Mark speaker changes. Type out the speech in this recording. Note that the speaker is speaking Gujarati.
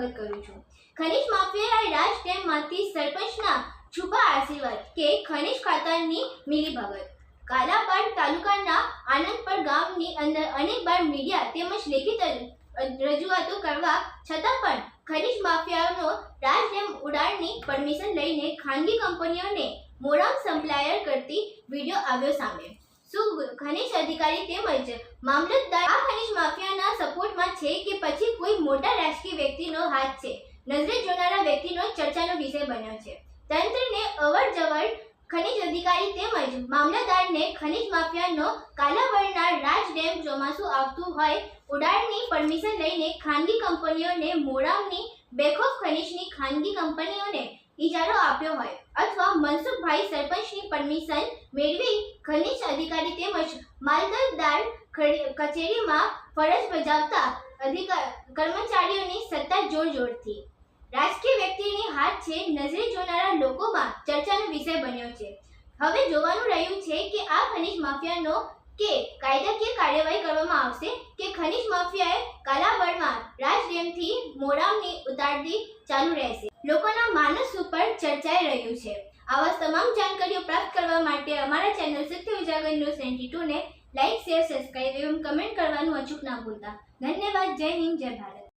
Speaker 1: ભગત કરું છું। ખનીજ માફિયાએ રાજ ડેમમાંથી સરપંચના છુપા આશીર્વાદ કે ખનીજ ખાતાની મિલીભગત। કાલાવાડ તાલુકાના આનંદપર ગામની અંદર અનેકવાર મીડિયા તેમજ લેખિત રજૂઆતો કરવા છતાં પણ ખનીજ માફિયાઓનો રાજ ડેમ ઉડાણની પરમિશન લઈને ખાનગી કંપનીઓને મોરામ સપ્લાયર કરતી વિડીયો આવ્યો સામે। શું ખનીજ અધિકારી તેમજ મામલતદાર આ ખનીજ માફિયાના સપોર્ટમાં છે કે પછી કોઈ મોટા રાજકીય વ્યક્તિનો હાથ છે? નજરે જોનારા વ્યક્તિનો ચર્ચાનો વિષય બન્યો છે। તંત્રને અવરજવર ખનીજ અધિકારી તેમજ મામલતદારને ખનીજ માફિયાનો કાલાવડના રાજ ડેમ ચોમાસું આવતું હોય ઉડાણની પરમિશન લઈને ખાનગી કંપનીઓને મોરામની બેખોફ ખનીજની ખાનગી કંપનીઓને ઇજારો આપ્યો હોય અથવા મનસુખભાઈ સરપંચની પરમિશન મેળવી ખનીજ અધિકારી તેમજ મામલતદાર કચેરીમાં ફરજ બજાવતા કર્મચારીઓની સત્તા જોરથી રાજકીય વ્યક્તિની હાથ છે નજરે જોનારા લોકોમાં ચર્ચાનો વિષય બન્યો છે। હવે જોવાનું રહ્યું છે કે આ ખનીજ માફિયાનો કે કાયદાકીય કાર્યવાહી કરવામાં આવશે કે ખનીજ માફિયાએ કાલાવડમાં રાજ ડેમથી મોરામની ઉતારતી ચાલુ રહેશે। લોકોના માનસ ઉપર ચર્ચાઈ રહ્યું છે। આવા તમામ જાણકારીઓ પ્રાપ્ત કરવા માટે અમારા ચેનલ સત્ય ઉજાગર ન્યૂઝ 92 ને લાઈક શેર સબસ્ક્રાઇબ એવં કમેન્ટ કરવાનું અચૂક ના ભૂલતા। ધન્યવાદ। જય હિન્દ, જય ભારત।